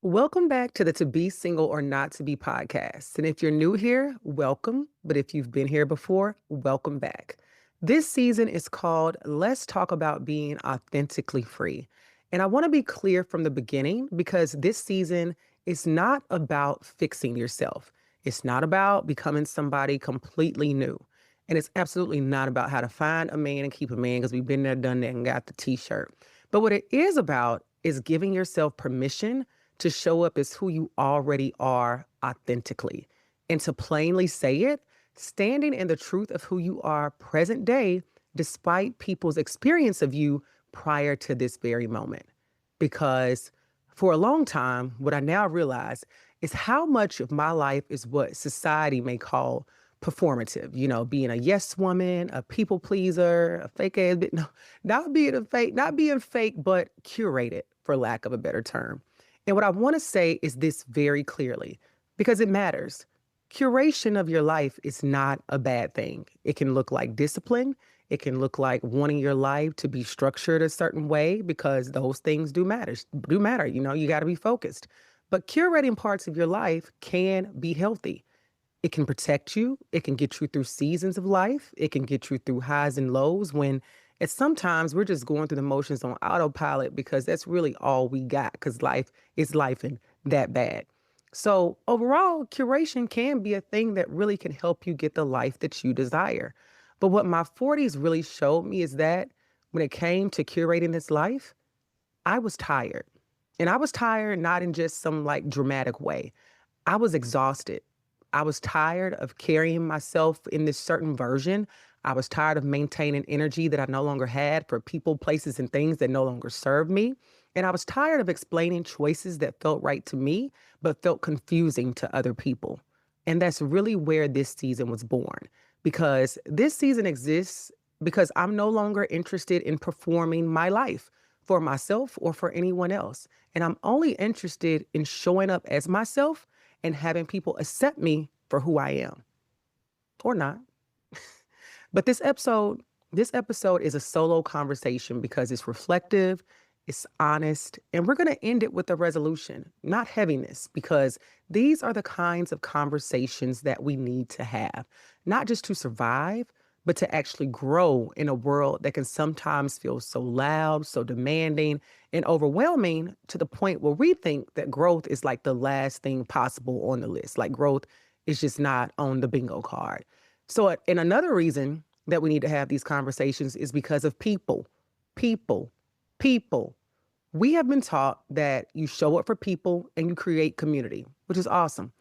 Welcome back to the To Be Single or Not to Be podcast. And if you're new here, welcome. But if you've been here before, welcome back. This season is called Let's Talk About Being Authentically Free. And I want to be clear from the beginning because this season is not about fixing yourself. It's not about becoming somebody completely new. And it's absolutely not about how to find a man and keep a man because we've been there, done that, and got the t-shirt. But what it is about is giving yourself permission to show up as who you already are authentically and to plainly say it, standing in the truth of who you are present day, despite people's experience of you prior to this very moment. Because for a long time, what I now realize is how much of my life is what society may call performative, being a yes woman, a people pleaser, a fake ass, no, not being fake, but curated, for lack of a better term. And what I want to say is this very clearly, because it matters. Curation of your life is not a bad thing. It can look like discipline. It can look like wanting your life to be structured a certain way because those things do matter. You got to be focused. But curating parts of your life can be healthy. It can protect you. It can get you through seasons of life. It can get you through highs and lows when it's sometimes we're just going through the motions on autopilot because that's really all we got because life is life and that bad. So overall, curation can be a thing that really can help you get the life that you desire. But what my 40s really showed me is that when it came to curating this life, I was tired. And I was tired not in just some like dramatic way. I was exhausted. I was tired of carrying myself in this certain version. I was tired of maintaining energy that I no longer had for people, places, and things that no longer served me. And I was tired of explaining choices that felt right to me, but felt confusing to other people. And that's really where this season was born. Because this season exists because I'm no longer interested in performing my life for myself or for anyone else. And I'm only interested in showing up as myself and having people accept me for who I am or not. But this episode is a solo conversation because it's reflective, it's honest, and we're going to end it with a resolution, not heaviness, because these are the kinds of conversations that we need to have, not just to survive, but to actually grow in a world that can sometimes feel so loud, so demanding, and overwhelming to the point where we think that growth is like the last thing possible on the list. Like growth is just not on the bingo card. So, and another reason that we need to have these conversations is because of people, people, people. We have been taught that you show up for people and you create community, which is awesome.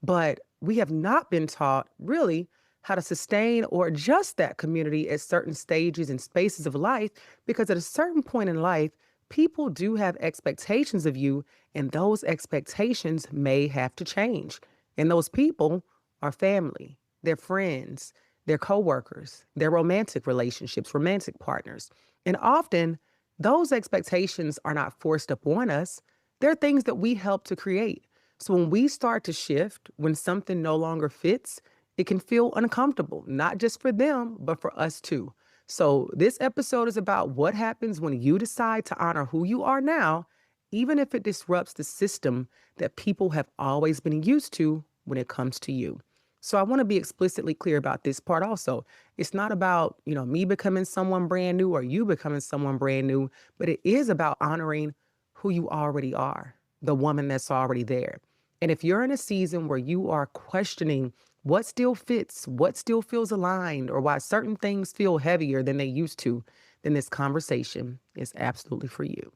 But we have not been taught really how to sustain or adjust that community at certain stages and spaces of life, because at a certain point in life, people do have expectations of you, and those expectations may have to change. And those people are family, their friends, their coworkers, their romantic relationships, romantic partners. And often those expectations are not forced upon us. They're things that we help to create. So when we start to shift, when something no longer fits, it can feel uncomfortable, not just for them, but for us too. So this episode is about what happens when you decide to honor who you are now, even if it disrupts the system that people have always been used to when it comes to you. So I want to be explicitly clear about this part also. It's not about, me becoming someone brand new or you becoming someone brand new, but it is about honoring who you already are, the woman that's already there. And if you're in a season where you are questioning what still fits, what still feels aligned, or why certain things feel heavier than they used to, then this conversation is absolutely for you.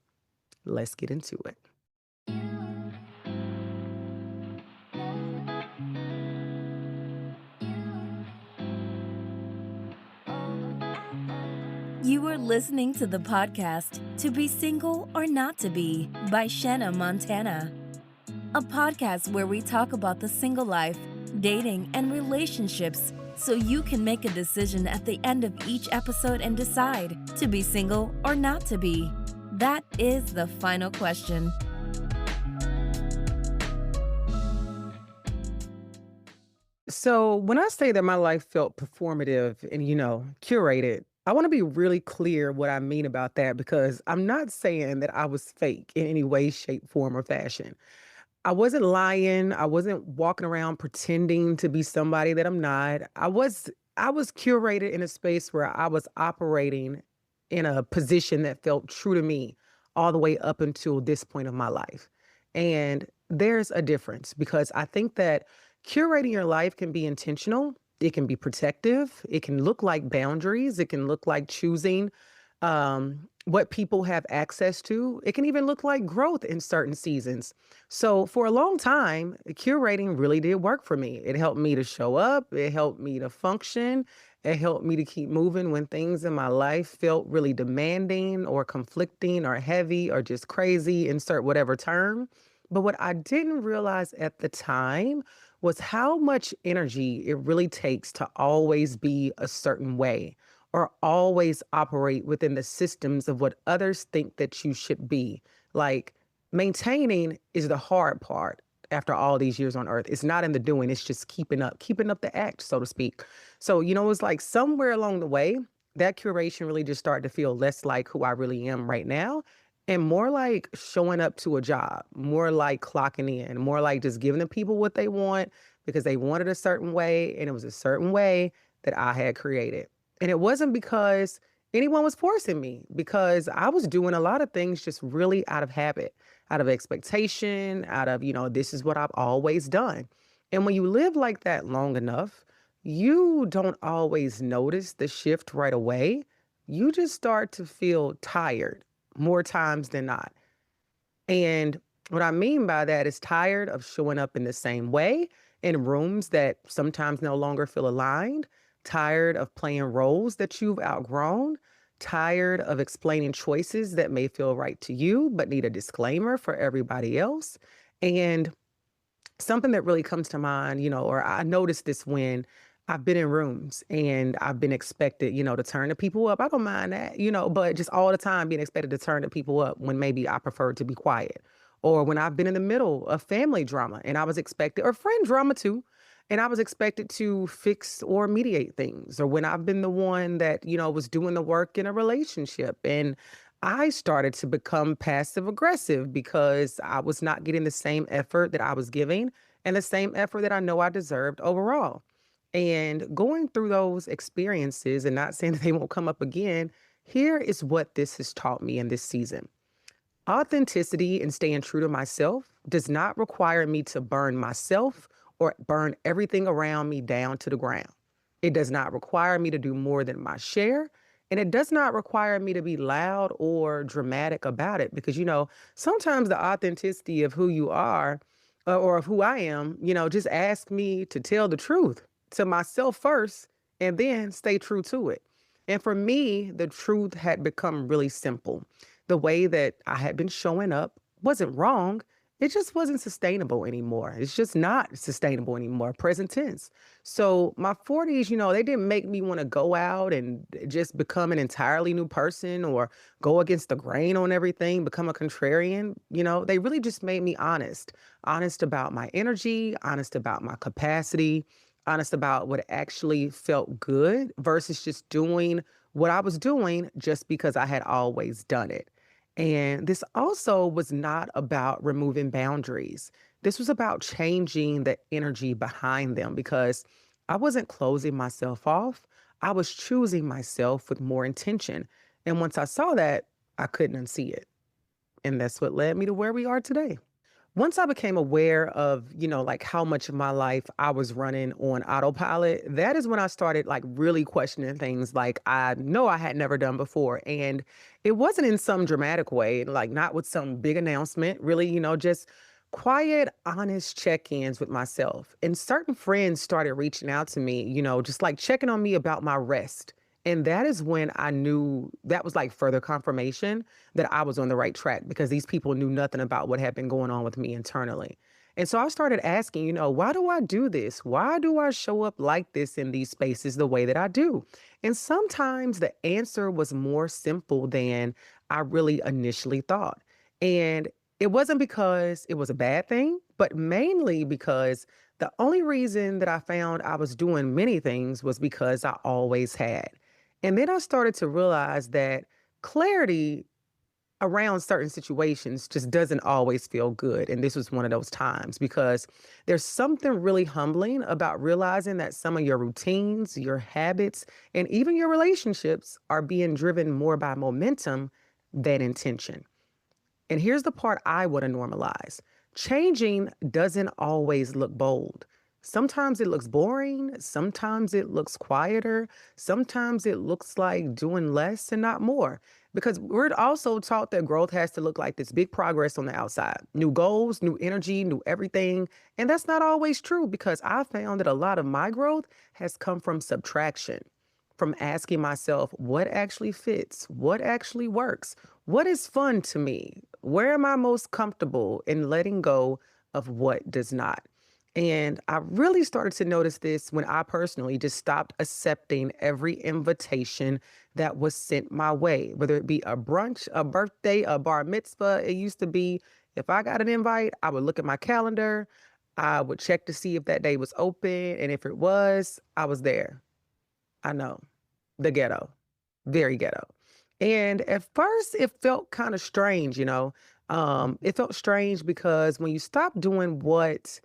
Let's get into it. You are listening to the podcast To Be Single or Not to Be by Shaana Montana, a podcast where we talk about the single life, dating, and relationships so you can make a decision at the end of each episode and decide to be single or not to be. That is the final question. So when I say that my life felt performative and, curated, I want to be really clear what I mean about that because I'm not saying that I was fake in any way, shape, form, or fashion. I wasn't lying. I wasn't walking around pretending to be somebody that I'm not. I was curated in a space where I was operating in a position that felt true to me all the way up until this point of my life. And there's a difference because I think that curating your life can be intentional. It can be protective. It can look like boundaries. It can look like choosing what people have access to. It can even look like growth in certain seasons. So for a long time, curating really did work for me. It helped me to show up, it helped me to function, it helped me to keep moving when things in my life felt really demanding or conflicting or heavy or just crazy, insert whatever term. But what I didn't realize at the time was how much energy it really takes to always be a certain way or always operate within the systems of what others think that you should be. Like, maintaining is the hard part after all these years on earth. It's not in the doing, it's just keeping up the act, so to speak. So, it's like somewhere along the way, that curation really just started to feel less like who I really am right now and more like showing up to a job, more like clocking in, more like just giving the people what they want because they wanted a certain way and it was a certain way that I had created. And it wasn't because anyone was forcing me, because I was doing a lot of things just really out of habit, out of expectation, out of, this is what I've always done. And when you live like that long enough, you don't always notice the shift right away. You just start to feel tired more times than not. And what I mean by that is tired of showing up in the same way in rooms that sometimes no longer feel aligned, tired of playing roles that you've outgrown, tired of explaining choices that may feel right to you but need a disclaimer for everybody else. And something that really comes to mind, or I noticed this when I've been in rooms and I've been expected, to turn the people up. I don't mind that, but just all the time being expected to turn the people up when maybe I prefer to be quiet. Or when I've been in the middle of family drama and I was expected, or friend drama too, and I was expected to fix or mediate things. Or when I've been the one that, was doing the work in a relationship and I started to become passive aggressive because I was not getting the same effort that I was giving and the same effort that I know I deserved overall. And going through those experiences and not saying that they won't come up again, here is what this has taught me in this season. Authenticity and staying true to myself does not require me to burn myself or burn everything around me down to the ground. It does not require me to do more than my share. And it does not require me to be loud or dramatic about it because, sometimes the authenticity of who you are or of who I am, just ask me to tell the truth to myself first and then stay true to it. And for me, the truth had become really simple. The way that I had been showing up wasn't wrong. It just wasn't sustainable anymore. It's just not sustainable anymore, present tense. So my 40s, they didn't make me want to go out and just become an entirely new person or go against the grain on everything, become a contrarian. They really just made me honest about my energy, honest about my capacity, honest about what actually felt good versus just doing what I was doing just because I had always done it. And this also was not about removing boundaries. This was about changing the energy behind them because I wasn't closing myself off. I was choosing myself with more intention. And once I saw that, I couldn't unsee it. And that's what led me to where we are today. Once I became aware of, like how much of my life I was running on autopilot, that is when I started like really questioning things like I know I had never done before. And it wasn't in some dramatic way, like not with some big announcement, really, just quiet, honest check ins with myself. And certain friends started reaching out to me, just like checking on me about my rest. And that is when I knew that was like further confirmation that I was on the right track because these people knew nothing about what had been going on with me internally. And so I started asking, why do I do this? Why do I show up like this in these spaces the way that I do? And sometimes the answer was more simple than I really initially thought. And it wasn't because it was a bad thing, but mainly because the only reason that I found I was doing many things was because I always had. And then I started to realize that clarity around certain situations just doesn't always feel good. And this was one of those times because there's something really humbling about realizing that some of your routines, your habits, and even your relationships are being driven more by momentum than intention. And here's the part I want to normalize: changing doesn't always look bold. Sometimes it looks boring. Sometimes it looks quieter. Sometimes it looks like doing less and not more. Because we're also taught that growth has to look like this big progress on the outside: new goals, new energy, new everything. And that's not always true, because I found that a lot of my growth has come from subtraction, from asking myself what actually fits, what actually works, what is fun to me, where am I most comfortable, in letting go of what does not. And I really started to notice this when I personally just stopped accepting every invitation that was sent my way, whether it be a brunch, a birthday, a bar mitzvah. It used to be, if I got an invite, I would look at my calendar, I would check to see if that day was open. And if it was, I was there. I know, the ghetto, very ghetto. And at first, it felt kind of strange, you know. It felt strange because when you stop doing what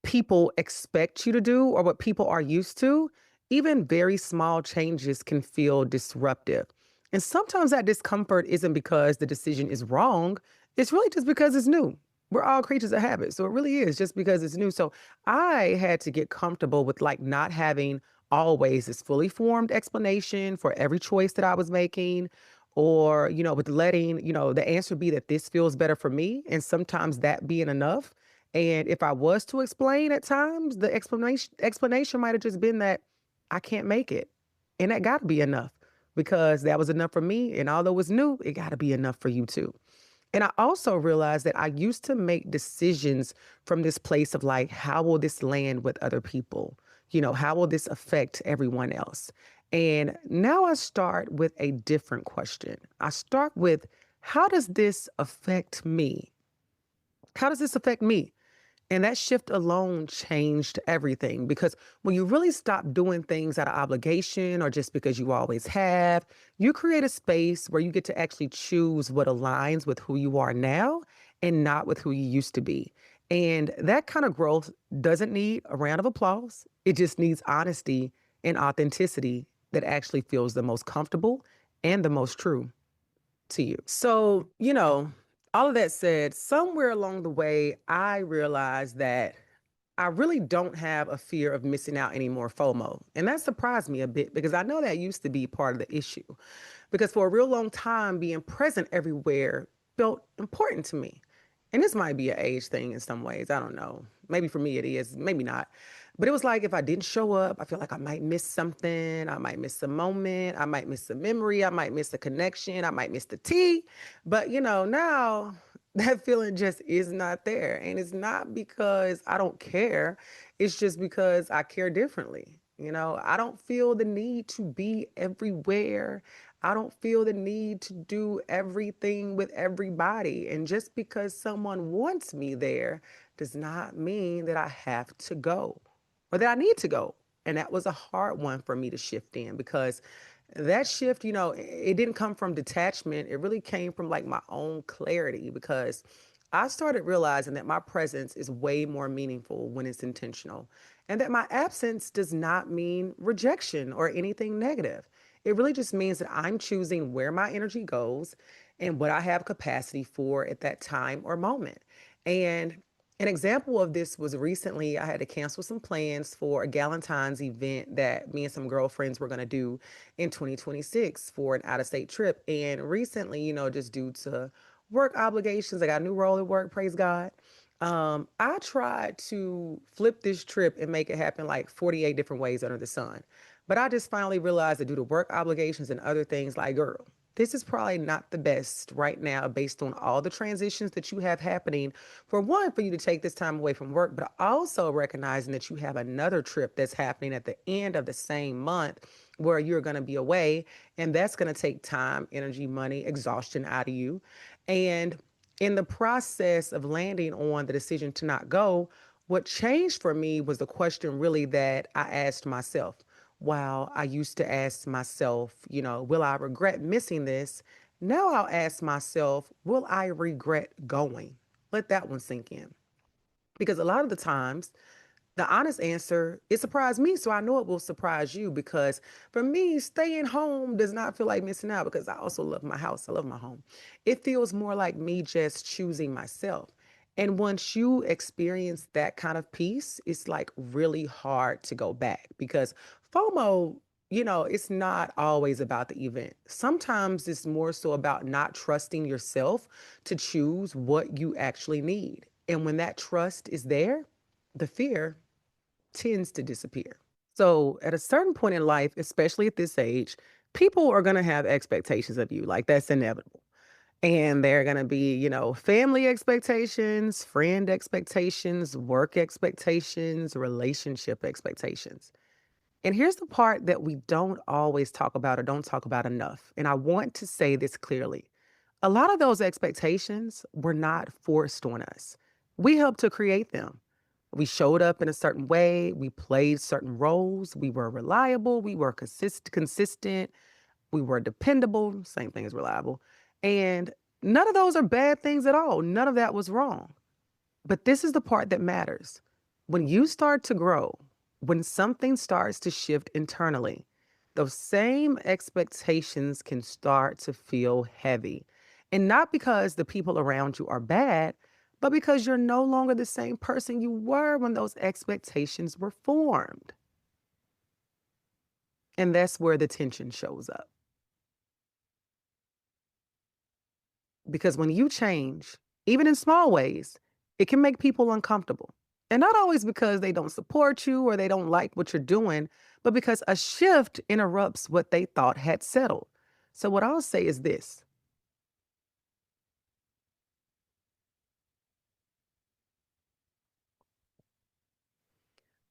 people expect you to do or what people are used to, even very small changes can feel disruptive. And sometimes that discomfort isn't because the decision is wrong, it's really just because it's new. We're all creatures of habit. So it really is just because it's new. So I had to get comfortable with like not having always this fully formed explanation for every choice that I was making, or, with letting, the answer be that this feels better for me. And sometimes that being enough. And if I was to explain at times, the explanation might have just been that I can't make it. And that got to be enough, because that was enough for me. And although it's new, it got to be enough for you too. And I also realized that I used to make decisions from this place of like, how will this land with other people? How will this affect everyone else? And now I start with a different question. I start with, how does this affect me? How does this affect me? And that shift alone changed everything, because when you really stop doing things out of obligation or just because you always have, you create a space where you get to actually choose what aligns with who you are now and not with who you used to be. And that kind of growth doesn't need a round of applause. It just needs honesty and authenticity that actually feels the most comfortable and the most true to you. So, all of that said, somewhere along the way, I realized that I really don't have a fear of missing out anymore, FOMO. And that surprised me a bit, because I know that used to be part of the issue. Because for a real long time, being present everywhere felt important to me. And this might be an age thing in some ways. I don't know. Maybe for me it is, maybe not. But it was like if I didn't show up, I feel like I might miss something. I might miss a moment. I might miss a memory. I might miss a connection. I might miss the tea. But now that feeling just is not there. And it's not because I don't care. It's just because I care differently. I don't feel the need to be everywhere. I don't feel the need to do everything with everybody. And just because someone wants me there does not mean that I have to go or that I need to go. And that was a hard one for me to shift in, because that shift, it didn't come from detachment. It really came from like my own clarity, because I started realizing that my presence is way more meaningful when it's intentional, and that my absence does not mean rejection or anything negative. It really just means that I'm choosing where my energy goes and what I have capacity for at that time or moment. And an example of this was recently I had to cancel some plans for a Galentine's event that me and some girlfriends were going to do in 2026 for an out of state trip. And recently, just due to work obligations, I got a new role at work, praise God. I tried to flip this trip and make it happen like 48 different ways under the sun. But I just finally realized that due to work obligations and other things, like, girl, this is probably not the best right now based on all the transitions that you have happening. For one, for you to take this time away from work, but also recognizing that you have another trip that's happening at the end of the same month where you're going to be away. And that's going to take time, energy, money, exhaustion out of you. And in the process of landing on the decision to not go, what changed for me was the question really that I asked myself. While I used to ask myself, will I regret missing this? Now I'll ask myself, will I regret going? Let that one sink in. Because a lot of the times, the honest answer, it surprised me, so I know it will surprise you. Because for me, staying home does not feel like missing out because I also love my house. I love my home. It feels more like me just choosing myself. And once you experience that kind of peace, it's like really hard to go back because FOMO, it's not always about the event. Sometimes it's more so about not trusting yourself to choose what you actually need. And when that trust is there, the fear tends to disappear. So, at a certain point in life, especially at this age, people are going to have expectations of you. Like, that's inevitable. And they're going to be, family expectations, friend expectations, work expectations, relationship expectations. And here's the part that we don't always talk about or don't talk about enough. And I want to say this clearly. A lot of those expectations were not forced on us. We helped to create them. We showed up in a certain way, we played certain roles, we were reliable, we were consistent, we were dependable, same thing as reliable. And none of those are bad things at all. None of that was wrong. But this is the part that matters. When you start to grow, when something starts to shift internally, those same expectations can start to feel heavy. And not because the people around you are bad, but because you're no longer the same person you were when those expectations were formed. And that's where the tension shows up. Because when you change, even in small ways, it can make people uncomfortable. And not always because they don't support you or they don't like what you're doing, but because a shift interrupts what they thought had settled. So, what I'll say is this: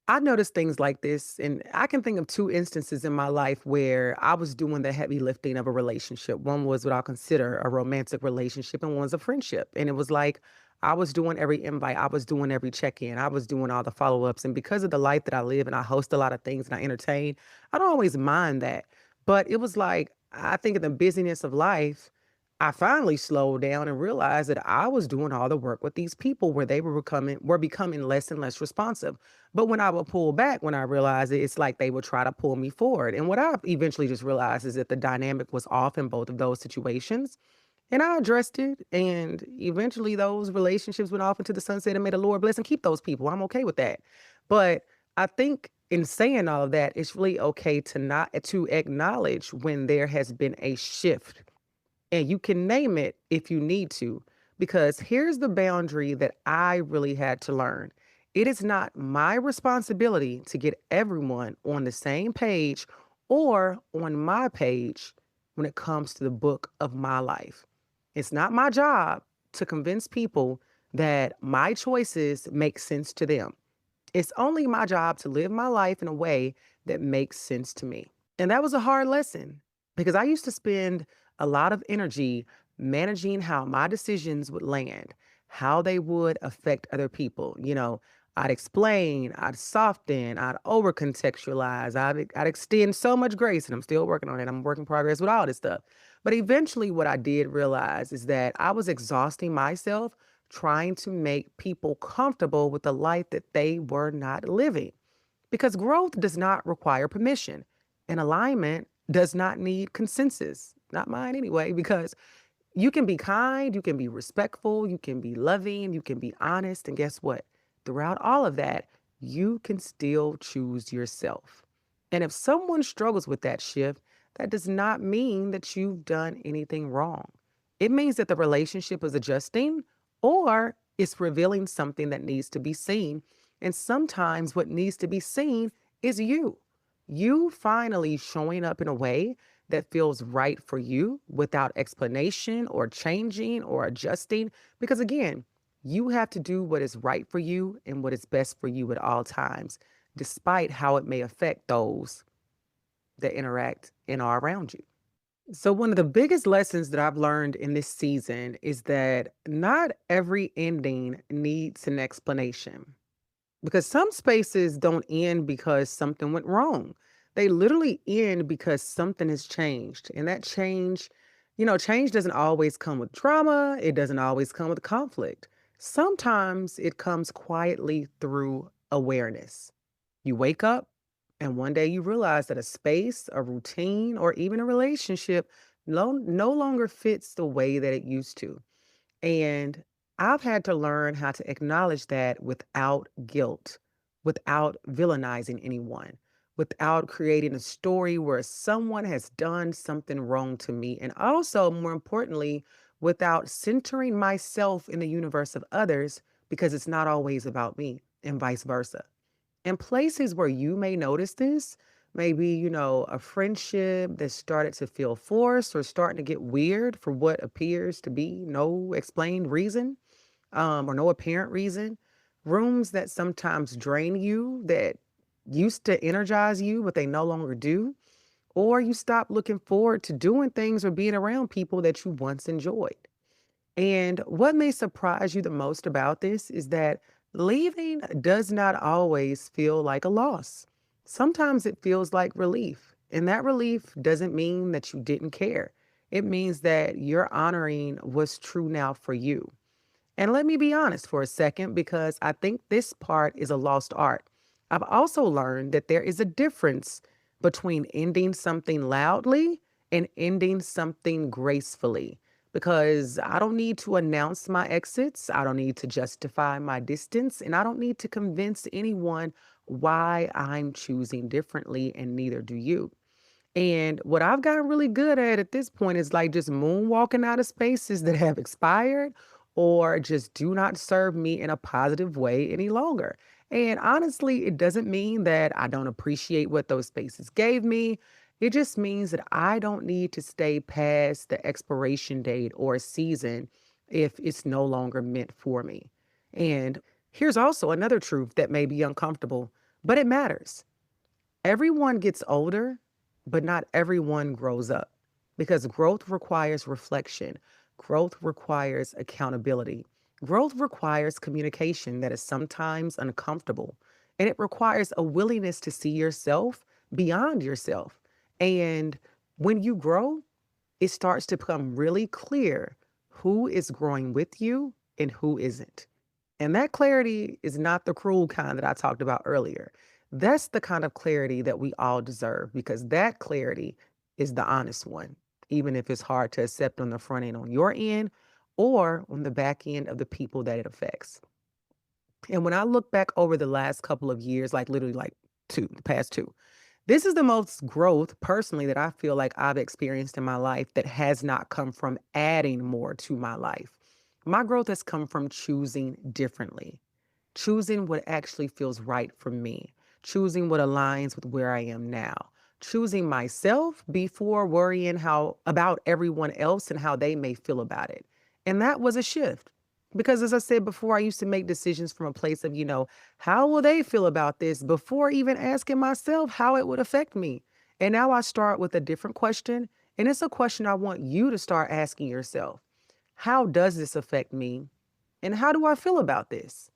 I noticed things like this, and I can think of two instances in my life where I was doing the heavy lifting of a relationship. One was what I'll consider a romantic relationship, and one's a friendship. And it was like I was doing every invite, I was doing every check in, I was doing all the follow ups. And because of the life that I live and I host a lot of things and I entertain, I don't always mind that. But it was like, I think in the busyness of life, I finally slowed down and realized that I was doing all the work with these people where they were becoming less and less responsive. But when I would pull back, when I realized it, it's like they would try to pull me forward. And what I eventually just realized is that the dynamic was off in both of those situations. And I addressed it. And eventually those relationships went off into the sunset and may the Lord bless and keep those people. I'm okay with that. But I think in saying all of that, it's really okay to acknowledge when there has been a shift, and you can name it if you need to, because here's the boundary that I really had to learn. It is not my responsibility to get everyone on the same page or on my page when it comes to the book of my life. It's not my job to convince people that my choices make sense to them. It's only my job to live my life in a way that makes sense to me. And that was a hard lesson because I used to spend a lot of energy managing how my decisions would land, how they would affect other people. I'd explain, I'd soften, I'd over contextualize, I'd extend so much grace, and I'm still working on it. I'm a work in progress with all this stuff. But eventually, what I did realize is that I was exhausting myself trying to make people comfortable with the life that they were not living. Because growth does not require permission, and alignment does not need consensus. Not mine anyway, because you can be kind, you can be respectful, you can be loving, you can be honest. And guess what? Throughout all of that, you can still choose yourself. And if someone struggles with that shift, that does not mean that you've done anything wrong. It means that the relationship is adjusting or it's revealing something that needs to be seen. And sometimes what needs to be seen is you. You finally showing up in a way that feels right for you without explanation or changing or adjusting. Because again, you have to do what is right for you and what is best for you at all times, despite how it may affect those that interact and are around you. So, one of the biggest lessons that I've learned in this season is that not every ending needs an explanation. Because some spaces don't end because something went wrong. They literally end because something has changed. And that change Change doesn't always come with drama, it doesn't always come with conflict. Sometimes it comes quietly through awareness. You wake up and one day you realize that a space, a routine, or even a relationship no longer fits the way that it used to. And I've had to learn how to acknowledge that without guilt, without villainizing anyone, without creating a story where someone has done something wrong to me. And also, more importantly, without centering myself in the universe of others, because it's not always about me and vice versa. And places where you may notice this, maybe, a friendship that started to feel forced or starting to get weird for what appears to be no explained reason, or no apparent reason. Rooms that sometimes drain you, that used to energize you, but they no longer do. Or you stop looking forward to doing things or being around people that you once enjoyed. And what may surprise you the most about this is that leaving does not always feel like a loss. Sometimes it feels like relief. And that relief doesn't mean that you didn't care. It means that you're honoring what's true now for you. And let me be honest for a second, because I think this part is a lost art. I've also learned that there is a difference between ending something loudly and ending something gracefully. Because I don't need to announce my exits, I don't need to justify my distance, and I don't need to convince anyone why I'm choosing differently, and neither do you. And what I've gotten really good at this point is like just moonwalking out of spaces that have expired or just do not serve me in a positive way any longer. And honestly, it doesn't mean that I don't appreciate what those spaces gave me. It just means that I don't need to stay past the expiration date or season if it's no longer meant for me. And here's also another truth that may be uncomfortable, but it matters. Everyone gets older, but not everyone grows up, because growth requires reflection. Growth requires accountability. Growth requires communication that is sometimes uncomfortable. And it requires a willingness to see yourself beyond yourself. And when you grow, it starts to become really clear who is growing with you and who isn't. And that clarity is not the cruel kind that I talked about earlier. That's the kind of clarity that we all deserve, because that clarity is the honest one, even if it's hard to accept on the front end on your end or on the back end of the people that it affects. And when I look back over the last couple of years, like literally like the past two, this is the most growth personally that I feel like I've experienced in my life that has not come from adding more to my life. My growth has come from choosing differently, choosing what actually feels right for me, choosing what aligns with where I am now, choosing myself before worrying how about everyone else and how they may feel about it. And that was a shift. Because as I said before, I used to make decisions from a place of, how will they feel about this before even asking myself how it would affect me? And now I start with a different question. And it's a question I want you to start asking yourself. How does this affect me? And how do I feel about this?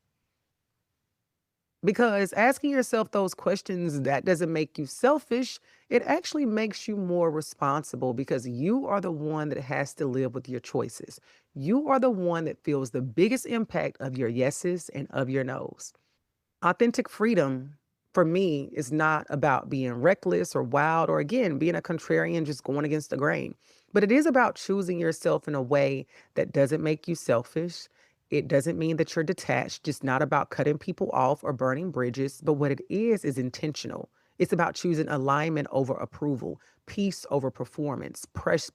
Because asking yourself those questions, that doesn't make you selfish. It actually makes you more responsible, because you are the one that has to live with your choices. You are the one that feels the biggest impact of your yeses and of your nos. Authentic freedom for me is not about being reckless or wild or, again, being a contrarian, just going against the grain. But it is about choosing yourself in a way that doesn't make you selfish. It doesn't mean that you're detached, just not about cutting people off or burning bridges. But what it is intentional. It's about choosing alignment over approval, peace over performance,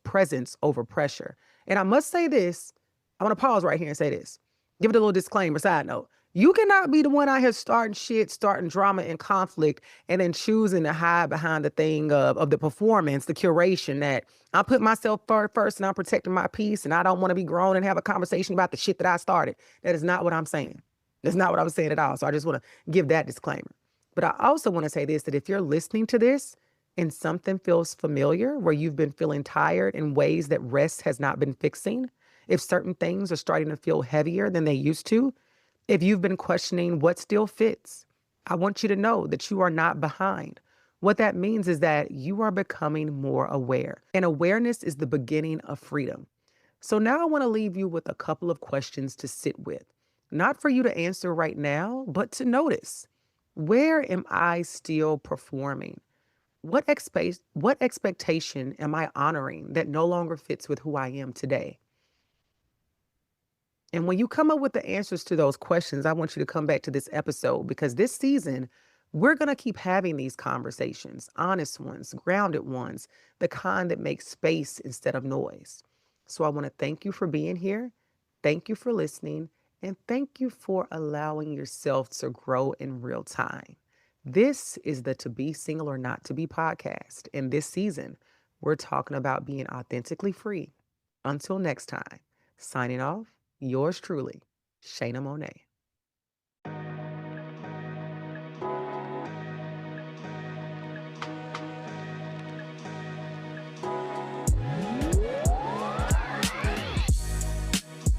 presence over pressure. And I must say this, I want to pause right here and say this. Give it a little disclaimer, side note. You cannot be the one out here starting shit, starting drama and conflict, and then choosing to hide behind the thing of the performance, the curation that I put myself first and I'm protecting my peace and I don't want to be grown and have a conversation about the shit that I started. That is not what I'm saying. That's not what I was saying at all. So I just want to give that disclaimer. But I also want to say this, that if you're listening to this and something feels familiar, where you've been feeling tired in ways that rest has not been fixing, if certain things are starting to feel heavier than they used to, if you've been questioning what still fits, I want you to know that you are not behind. What that means is that you are becoming more aware, and awareness is the beginning of freedom. So now I want to leave you with a couple of questions to sit with, not for you to answer right now, but to notice. Where am I still performing? What expectation am I honoring that no longer fits with who I am today? And when you come up with the answers to those questions, I want you to come back to this episode because this season, we're going to keep having these conversations, honest ones, grounded ones, the kind that make space instead of noise. So I want to thank you for being here. Thank you for listening. And thank you for allowing yourself to grow in real time. This is the To Be Single or Not to Be podcast. And this season, we're talking about being authentically free. Until next time, signing off. Yours truly, Shana Monet.